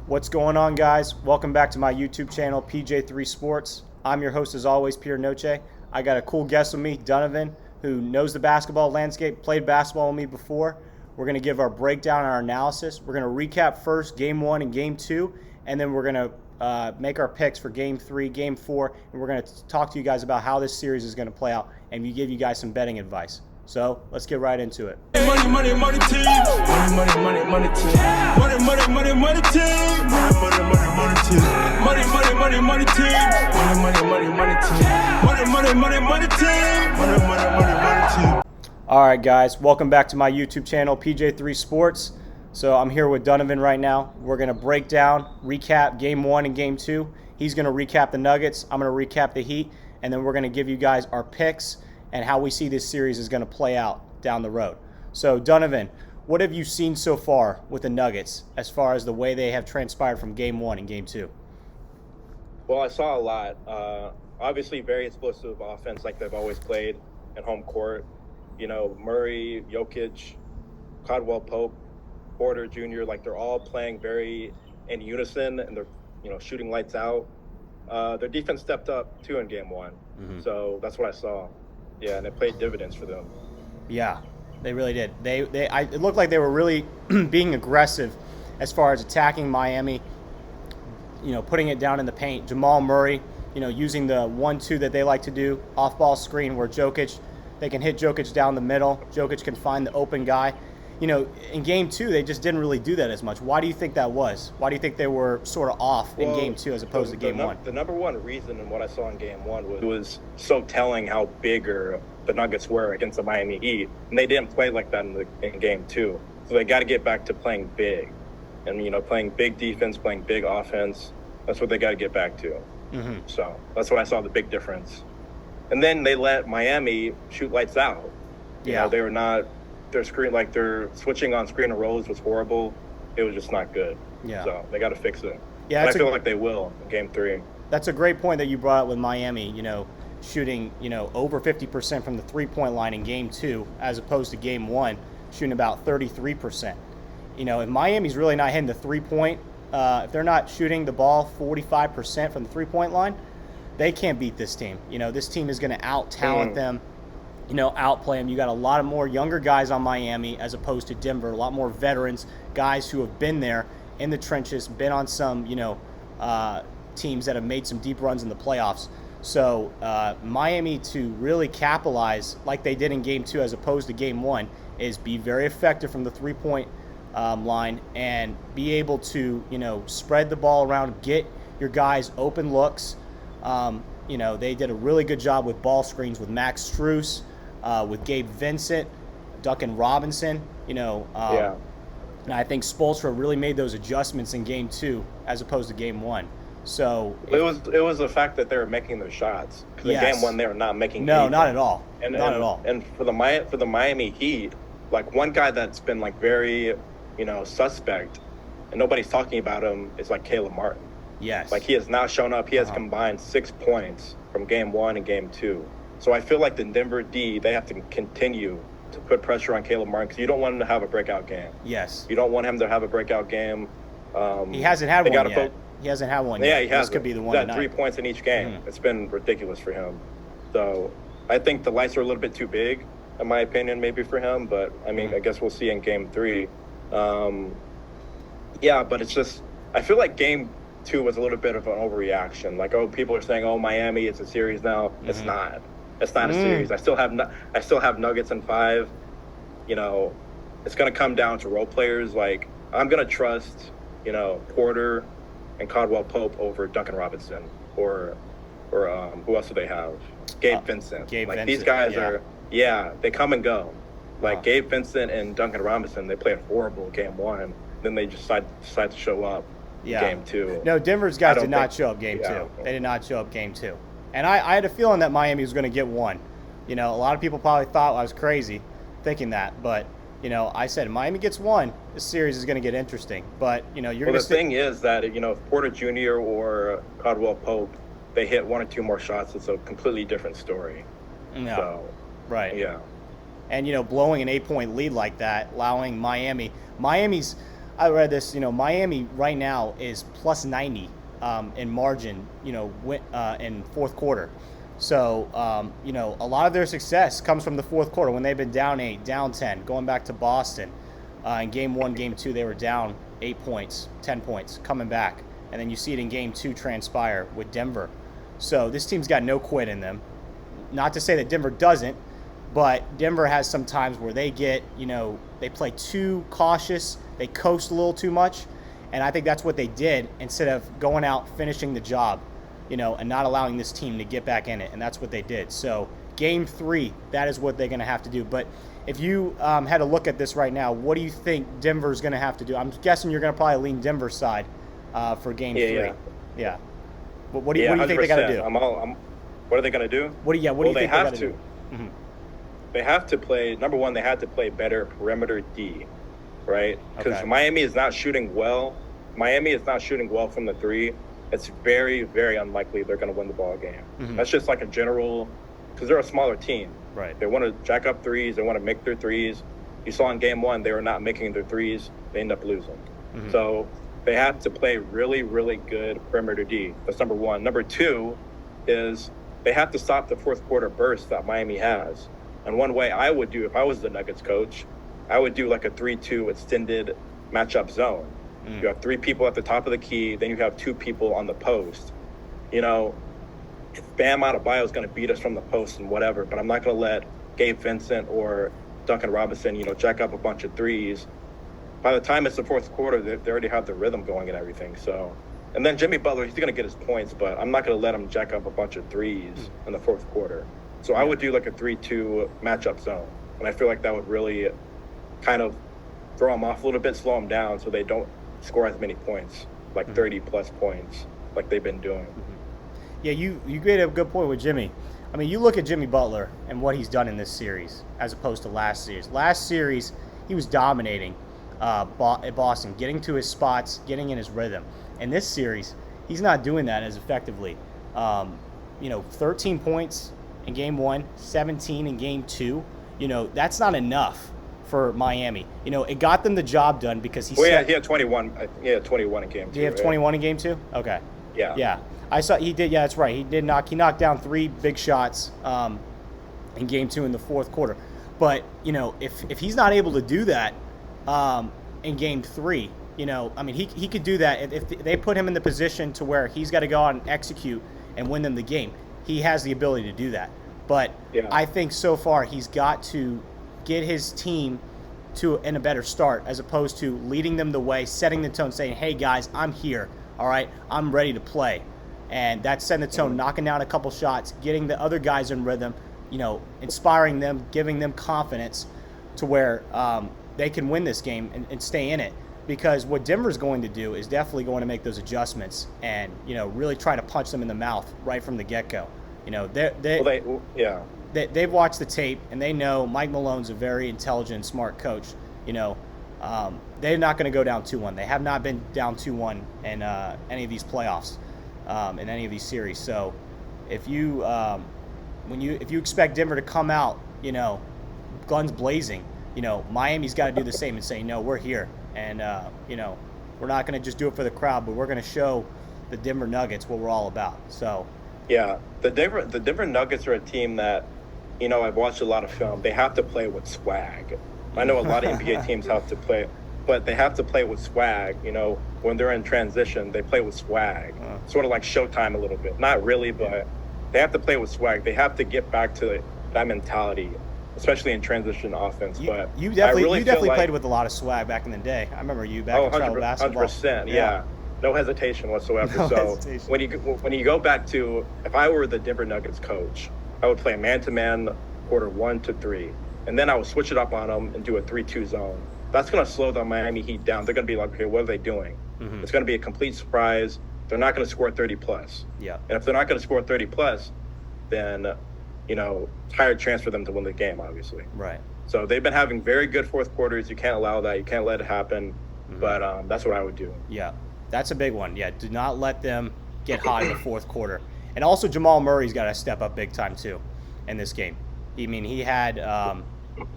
What's going on, guys? Welcome back to my YouTube channel, PJ3 Sports. I'm your host, as always, Pierre Noche. I got a cool guest with me, Donovan, who knows the basketball landscape, played basketball with me before. We're going to give our breakdown and our analysis. We're going to recap first Game 1 and Game 2, and then we're going to make our picks for Game 3, Game 4, and we're going to talk to you guys about how this series is going to play out and give you guys some betting advice. So let's get right into it. Money, money, money team. Money, money, money, money team. Money, money, money, money team. Money, money, money, money team. Money, money, money, money team. Money, money, money, money team. Money, money, money, money team. Money, money, money, money team. All right, guys, welcome back to my YouTube channel, PJ3 Sports. So I'm here with Donovan right now. We're going to break down, recap Game 1 and Game 2. He's going to recap the Nuggets. I'm going to recap the Heat, and then we're going to give you guys our picks and how we see this series is going to play out down the road. So, Donovan, what have you seen so far with the Nuggets as far as the way they have transpired from Game 1 and Game 2? Well, I saw a lot. Obviously, very explosive offense like they've always played at home court. You know, Murray, Jokic, Caldwell Pope, Porter Jr., like they're all playing very in unison, and they're, you know, shooting lights out. Their defense stepped up, too, in Game 1. Mm-hmm. So that's what I saw. Yeah, and it played dividends for them. Yeah, they really did. It looked like they were really being aggressive as far as attacking Miami, you know, putting it down in the paint. Jamal Murray, you know, using the 1-2 that they like to do, off-ball screen where they can hit Jokic down the middle. Jokic can find the open guy. You know, in Game 2, they just didn't really do that as much. Why do you think that was? Why do you think they were sort of off in Game 2 as opposed to Game 1? The number one reason in what I saw in Game 1 was so telling how bigger the Nuggets were against the Miami Heat. And they didn't play like that in Game 2. So they got to get back to playing big. And, you know, playing big defense, playing big offense. That's what they got to get back to. Mm-hmm. So that's what I saw the big difference. And then they let Miami shoot lights out. You know, they were not... Their switching on screen and rolls was horrible. It was just not good. Yeah. So they got to fix it. Yeah, and I feel like they will in Game 3. That's a great point that you brought up with Miami. You know, shooting over 50% from the 3-point line in Game 2, as opposed to Game 1, shooting about 33%. You know, if Miami's really not hitting the 3-point, if they're not shooting the ball 45% from the 3-point line, they can't beat this team. You know, this team is going to out-talent them. You know, outplay them. You got a lot of more younger guys on Miami as opposed to Denver. A lot more veterans, guys who have been there in the trenches, been on some, teams that have made some deep runs in the playoffs. So Miami to really capitalize like they did in Game 2 as opposed to Game 1 is be very effective from the 3-point line and be able to, spread the ball around, get your guys open looks. They did a really good job with ball screens with Max Strus, with Gabe Vincent, Duncan Robinson, and I think Spoelstra really made those adjustments in Game 2 as opposed to Game 1. So it was the fact that they were making their shots. Because in Game 1 they were not making. No, not at all. Not at all. And for the Miami Heat, like one guy that's been like very, suspect, and nobody's talking about him is like Caleb Martin. Yes. Like he has now shown up. He has combined 6 points from Game 1 and Game 2. So I feel like the Denver D, they have to continue to put pressure on Caleb Martin because you don't want him to have a breakout game. Yes. You don't want him to have a breakout game. He hasn't had one yet. He hasn't had one yet. Yeah, he has. This could be the one tonight. 3 points in each game. Mm-hmm. It's been ridiculous for him. So I think the lights are a little bit too big, in my opinion, maybe for him. But, I mean, I guess we'll see in Game 3. But it's just – I feel like Game 2 was a little bit of an overreaction. Like, people are saying, Miami, it's a series now. Mm-hmm. It's not. It's not a series. I still have Nuggets in 5. It's going to come down to role players. Like, I'm going to trust, Porter and Caldwell Pope over Duncan Robinson or who else do they have? Gabe Vincent. Vincent. These guys are, they come and go. Like Gabe Vincent and Duncan Robinson, they played horrible Game 1. Then they just decide to show up Game 2. No, Denver's guys did not show up Game 2. They did not show up Game 2. And I had a feeling that Miami was going to get one. A lot of people probably thought I was crazy thinking that. But, I said Miami gets one, this series is going to get interesting. But, you're going to... Well, the thing is that, if Porter Jr. or Caldwell Pope, they hit 1 or 2 more shots, it's a completely different story. No. So, right. Yeah. And, blowing an 8-point lead like that, allowing Miami's... I read this. Miami right now is plus 90 in margin. In fourth quarter. So a lot of their success comes from the fourth quarter when they've been down 8, down 10, going back to Boston. In game 1, game 2, they were down 8 points, 10 points, coming back, and then you see it in game 2 transpire with Denver. So this team's got no quit in them. Not to say that Denver doesn't, but Denver has some times where they get, they play too cautious, they coast a little too much, and I think that's what they did instead of going out, finishing the job, and not allowing this team to get back in it, and that's what they did. So game 3, that is what they're going to have to do. But if you had a look at this right now, what do you think Denver's going to have to do? I'm guessing you're going to probably lean Denver's side for game 3. Yeah. But what do you think they got to do? What are they going to do? What do you think they got to do? Mm-hmm. They have to play. Number one, they had to play better perimeter D, right? Because Miami is not shooting well. Miami is not shooting well from the 3. It's very, very unlikely they're going to win the ball game. Mm-hmm. That's just like a general, because they're a smaller team. Right. They want to jack up threes. They want to make their threes. You saw in game 1, they were not making their threes. They end up losing. Mm-hmm. So they have to play really, really good perimeter D. That's number one. Number 2 is they have to stop the fourth quarter burst that Miami has. And one way I would do, if I was the Nuggets coach, I would do like a 3-2 extended matchup zone. You have 3 people at the top of the key, then you have 2 people on the post. If Bam Adebayo is going to beat us from the post and whatever, but I'm not going to let Gabe Vincent or Duncan Robinson, jack up a bunch of threes. By the time it's the fourth quarter, they already have the rhythm going and everything. So, and then Jimmy Butler, he's going to get his points, but I'm not going to let him jack up a bunch of threes in the fourth quarter. So I would do like a 3-2 matchup zone. And I feel like that would really kind of throw them off a little bit, slow them down so they don't score as many points, like 30-plus points, like they've been doing. Yeah, you made a good point with Jimmy. I mean, you look at Jimmy Butler and what he's done in this series as opposed to last series. Last series, he was dominating Boston, getting to his spots, getting in his rhythm. In this series, he's not doing that as effectively. 13 points in game 1, 17 in game 2. That's not enough for Miami. It got them the job done because he had 21. He had 21 in game 2. Did he have 21 in game 2? Okay. Yeah. Yeah. I saw he did. Yeah, that's right. He knocked down 3 big shots in game 2 in the fourth quarter. But, if he's not able to do that in game 3, he could do that if they put him in the position to where he's got to go out and execute and win them the game. He has the ability to do that. But I think so far he's got to get his team in a better start as opposed to leading them the way, setting the tone, saying, hey, guys, I'm here. All right, I'm ready to play. And that's setting the tone, knocking down a couple shots, getting the other guys in rhythm, inspiring them, giving them confidence to where they can win this game and stay in it. Because what Denver's going to do is definitely going to make those adjustments and, really try to punch them in the mouth right from the get-go. They've watched the tape, and they know Mike Malone's a very intelligent, smart coach. They're not going to go down 2-1. They have not been down 2-1 in any of these playoffs, in any of these series. So if you expect Denver to come out, guns blazing, Miami's got to do the same and say, no, we're here. And, we're not going to just do it for the crowd, but we're going to show the Denver Nuggets what we're all about. So, yeah, the Denver Nuggets are a team that, I've watched a lot of film. They have to play with swag. I know a lot of NBA teams have to play, but they have to play with swag. When they're in transition, they play with swag. Sort of like Showtime a little bit. Not really, but they have to play with swag. They have to get back to that mentality, especially in transition offense. But you definitely played with a lot of swag back in the day. I remember you back in travel basketball. 100%, yeah. No hesitation whatsoever. When you go back to, if I were the Denver Nuggets coach, I would play man-to-man quarter 1 to 3, and then I would switch it up on them and do a 3-2 zone. That's going to slow the Miami Heat down. They're going to be like, okay, what are they doing? Mm-hmm. It's going to be a complete surprise. They're not going to score 30-plus. Yeah. And if they're not going to score 30-plus, then, higher chance for them to win the game, obviously. Right. So they've been having very good fourth quarters. You can't allow that. You can't let it happen. Mm-hmm. But that's what I would do. Yeah. That's a big one. Yeah, do not let them get hot in the fourth quarter. And also Jamal Murray's got to step up big time too in this game. He had, I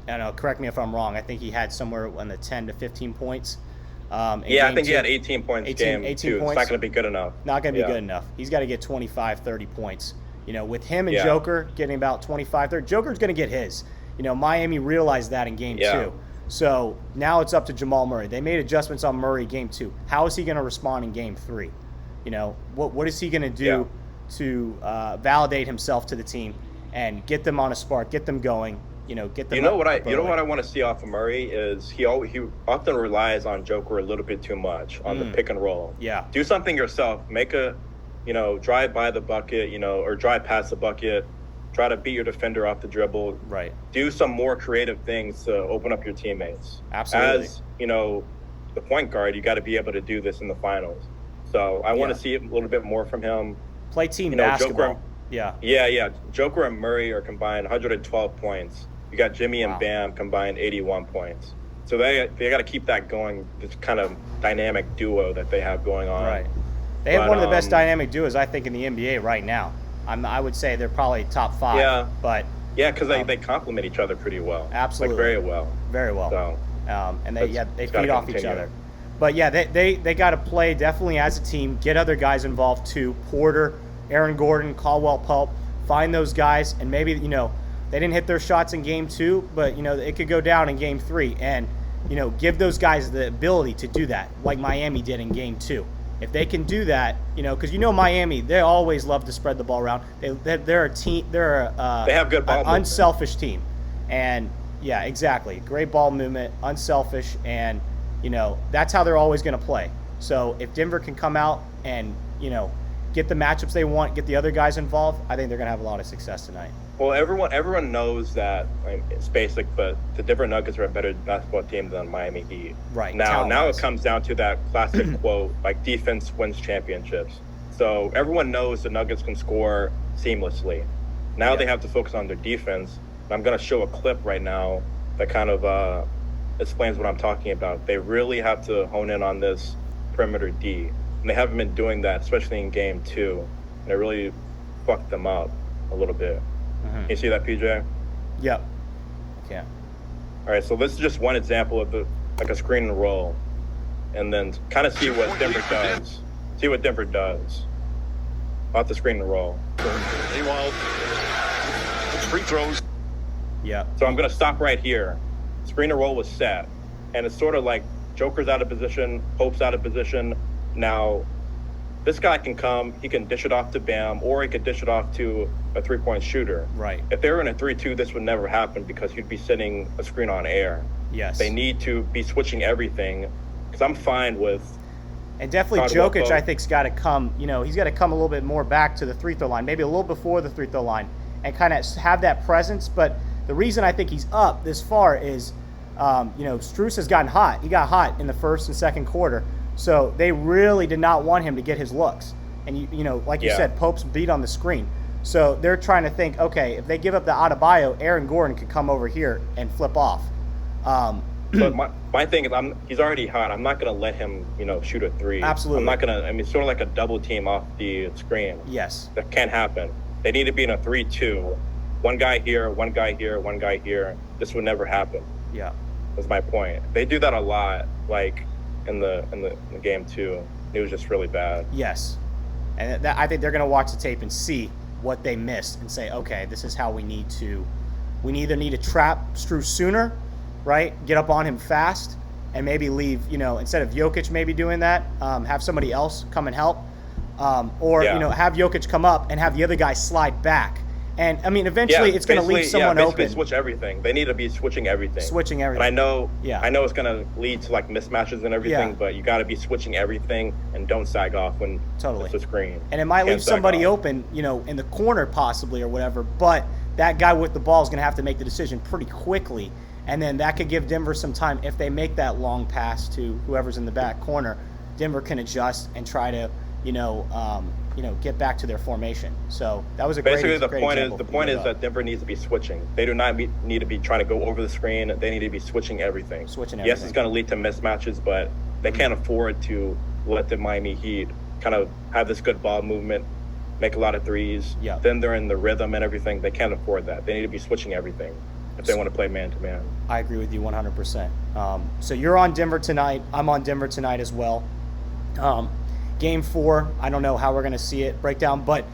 don't know, correct me if I'm wrong, I think he had somewhere in the 10 to 15 points Yeah, I think he had 18 points 18 game too. points. It's not going to be good enough. Not going to be good enough. He's got to get 25, 30 points. With him and Joker getting about 25, 30, Joker's going to get his. Miami realized that in game 2. So now it's up to Jamal Murray. They made adjustments on Murray game 2. How is he going to respond in game 3? What is he going to do to validate himself to the team and get them on a spark, get them going, get them. You know what I want to see off of Murray is he often relies on Joker a little bit too much on the pick and roll. Yeah. Do something yourself. Make a, drive by the bucket, or drive past the bucket. Try to beat your defender off the dribble. Right. Do some more creative things to open up your teammates. Absolutely. As, the point guard, you got to be able to do this in the finals. So I want to see a little bit more from him. Play team basketball. Yeah. Joker and Murray are combined 112 points. You got Jimmy and Bam combined 81 points. So they got to keep that going, this kind of dynamic duo that they have going on. Right. They have one of the best dynamic duos, I think, in the NBA right now. I would say they're probably top 5. Yeah. But because they complement each other pretty well. Absolutely. Very well. Very well. So, and they feed off each other. But they got to play definitely as a team, get other guys involved too. Porter, Aaron Gordon, Caldwell Pope, find those guys, and maybe, they didn't hit their shots in game 2, but, it could go down in game 3. And, give those guys the ability to do that, like Miami did in game 2. If they can do that, because Miami, they always love to spread the ball around. They're a team. They have good ball movement. Unselfish team, and exactly, great ball movement, unselfish, and that's how they're always going to play. So if Denver can come out and get the matchups they want, get the other guys involved, I think they're going to have a lot of success tonight. Well, everyone knows that. It's basic, but the Denver Nuggets are a better basketball team than Miami Heat. Right. Now it comes down to that classic quote, like defense wins championships. So everyone knows the Nuggets can score seamlessly. Now they have to focus on their defense. I'm going to show a clip right now that kind of explains what I'm talking about. They really have to hone in on this perimeter D. And they haven't been doing that, especially in game 2. And it really fucked them up a little bit. Can you see that, PJ? Yep. Yeah. All right, so this is just one example of a screen and roll, and then kind of see what Denver does. See what Denver does off the screen and roll. Meanwhile, free throws. Yeah. So I'm going to stop right here. Screen and roll was set, and it's sort of like Joker's out of position, Pope's out of position. Now, this guy can come, he can dish it off to Bam, or he could dish it off to a three-point shooter. Right. If they were in a 3-2, this would never happen because you'd be setting a screen on air. Yes. They need to be switching everything, because I'm fine with... And definitely Jokic, I think, has got to come, he's got to come a little bit more back to the free-throw line, maybe a little before the free-throw line, and kind of have that presence. But the reason I think he's up this far is, Strus has gotten hot. He got hot in the first and second quarter. So they really did not want him to get his looks. And, you said, Pope's beat on the screen. So they're trying to think, okay, if they give up the Adebayo, Aaron Gordon could come over here and flip off. But my thing is, he's already hot. I'm not going to let him, shoot a 3. Absolutely. I'm not going to, it's sort of like a double team off the screen. Yes. That can't happen. They need to be in a 3-2. One guy here, one guy here, one guy here. This would never happen. Yeah. That's my point. They do that a lot, like in the game 2. It was just really bad. Yes. And I think they're going to watch the tape and see what they missed and say, okay, this is how we either need to trap Strus sooner, right? Get up on him fast and maybe leave, instead of Jokic maybe doing that, have somebody else come and help. Or have Jokic come up and have the other guy slide back. And, eventually it's going to leave someone open. Switch everything. They need to be switching everything. And I know it's going to lead to, mismatches and everything, but you got to be switching everything and don't sag off when it's a screen. And it might leave somebody open, in the corner possibly or whatever, but that guy with the ball is going to have to make the decision pretty quickly. And then that could give Denver some time. If they make that long pass to whoever's in the back corner, Denver can adjust and try to, get back to their formation. So that was a great example. The point is that Denver needs to be switching. They do not need to be trying to go over the screen. They need to be switching everything. Yes, it's going to lead to mismatches, but they can't afford to let the Miami Heat kind of have this good ball movement, make a lot of threes. Yeah. Then they're in the rhythm and everything. They can't afford that. They need to be switching everything. if they want to play man-to-man. I agree with you 100%. So you're on Denver tonight. I'm on Denver tonight as well. Game 4, I don't know how we're going to see it breakdown, but,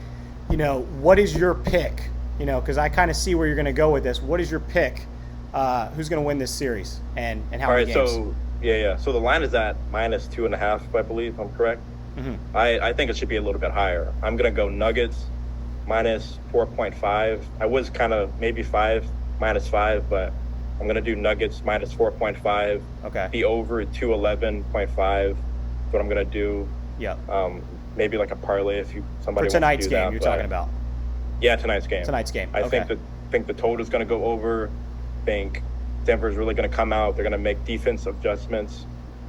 what is your pick? Because I kind of see where you're going to go with this. What is your pick? Who's going to win this series and how many games? So So the line is at -2.5, I believe. I'm correct. Mm-hmm. I think it should be a little bit higher. I'm going to go Nuggets -4.5. I was kind of maybe -5, but I'm going to do Nuggets -4.5. Okay. The over 211.5. That's what I'm going to do. Yeah. Maybe like a parlay if somebody for tonight's wants to do game that, you're talking about. Yeah, tonight's game. I Okay. think the total is going to go over. I think Denver's really going to come out. They're going to make defensive adjustments,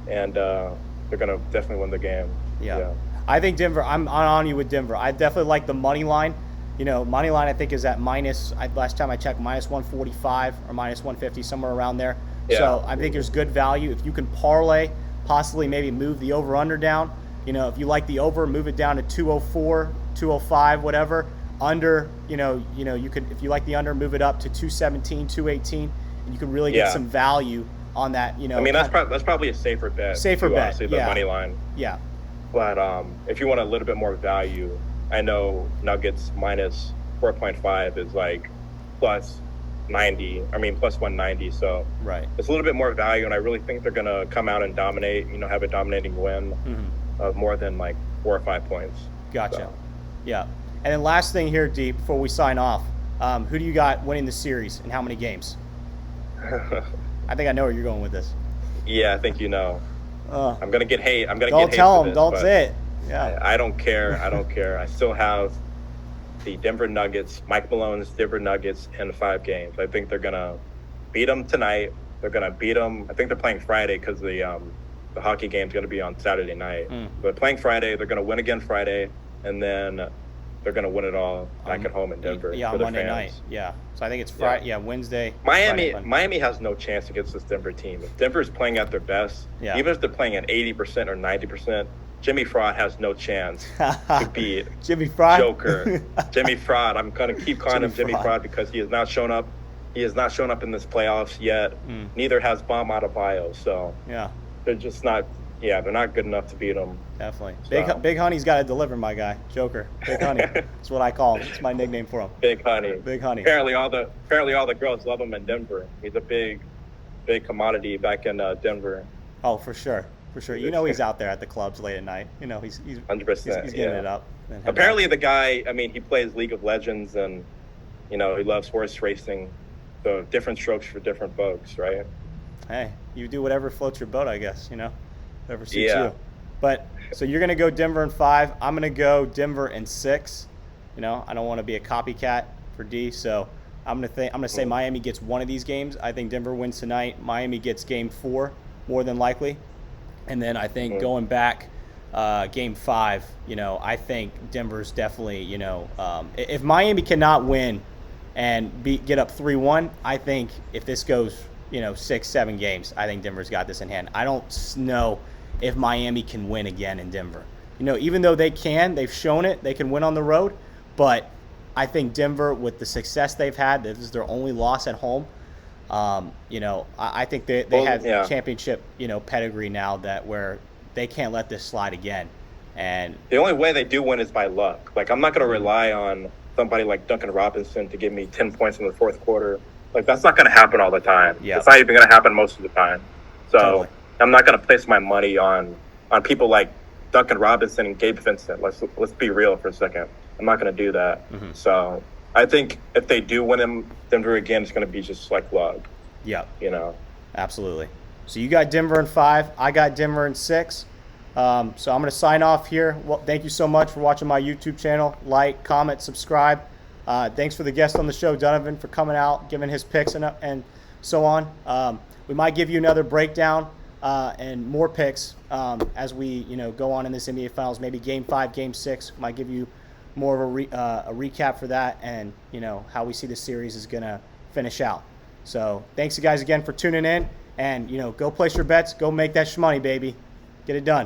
and they're going to definitely win the game. Yeah. I think Denver. I'm on you with Denver. I definitely like the money line. Money line I think is at last time I checked, -145 or -150, somewhere around there. Yeah. So I think there's good value if you can parlay, possibly maybe move the over under down. If you like the over, move it down to 204, 205, whatever. Under, you could, if you like the under, move it up to 217, 218, and you can really get some value on that. I mean, that's probably a safer bet. Honestly, the money line. Yeah. But if you want a little bit more value, I know Nuggets -4.5 is like +90. I mean, +190. So right. It's a little bit more value, and I really think they're gonna come out and dominate. Have a dominating win of more than like 4 or 5 points. Gotcha. So. Yeah. And then last thing here, D, before we sign off, who do you got winning the series and how many games? I think I know where you're going with this. Yeah, I think you know. I'm gonna get hate. Don't tell them. Don't say it. Yeah. I don't care. I still have the Denver Nuggets, Mike Malone's Denver Nuggets, in 5 games. I think they're gonna beat them tonight. They're gonna beat them. I think they're playing Friday because the hockey game's gonna be on Saturday night. But playing Friday, they're gonna win again Friday, and then they're going to win it all back at home in Denver. Yeah, for on their Monday fans. night. Yeah. So I think it's Friday. Yeah, Wednesday. Miami has no chance against this Denver team. If Denver is playing at their best, even if they're playing at 80% or 90%, Jimmy Fraud has no chance to beat Jimmy Fraud? Joker. Jimmy Fraud. I'm going to keep calling him Jimmy Fraud because he has not shown up. He has not shown up in this playoffs yet. Neither has Bam Adebayo. So they're just not. Yeah, they're not good enough to beat him. Definitely. So. Big Honey's got to deliver, my guy. Joker. Big Honey. That's what I call him. It's my nickname for him. Big Honey. Big Honey. Apparently all the girls love him in Denver. He's a big commodity back in Denver. Oh, for sure. For sure. He's out there at the clubs late at night. He's 100%. He's getting it up. Apparently the guy, he plays League of Legends and, he loves horse racing. So different strokes for different folks, right? Hey, you do whatever floats your boat, I guess, whatever suits you. But so you're gonna go Denver in 5. I'm gonna go Denver in 6. I don't want to be a copycat for D, so I'm gonna say Miami gets one of these games. I think Denver wins tonight. Miami gets game 4 more than likely, and then I think going back game 5. I think Denver's definitely. If Miami cannot win and get up 3-1, I think if this goes 6-7 games, I think Denver's got this in hand. I don't know if Miami can win again in Denver. Even though they've shown it, they can win on the road, but I think Denver, with the success they've had, this is their only loss at home. I think they have championship, pedigree now that where they can't let this slide again. And the only way they do win is by luck. Like, I'm not going to rely on somebody like Duncan Robinson to give me 10 points in the fourth quarter. Like, that's not going to happen all the time. Yep. It's not even going to happen most of the time. So totally. I'm not going to place my money on people like Duncan Robinson and Gabe Vincent. Let's be real for a second. I'm not going to do that. So I think if they do win Denver again, it's going to be just like luck. Yep. Absolutely. So you got Denver in 5. I got Denver in 6. So I'm going to sign off here. Well, thank you so much for watching my YouTube channel. Like, comment, subscribe. Thanks for the guest on the show, Donovan, for coming out, giving his picks and so on. We might give you another breakdown and more picks as we go on in this NBA Finals. Maybe Game 5, Game 6. Might give you more of a recap for that and how we see the series is going to finish out. So thanks you guys again for tuning in, and go place your bets. Go make that shmoney, baby. Get it done.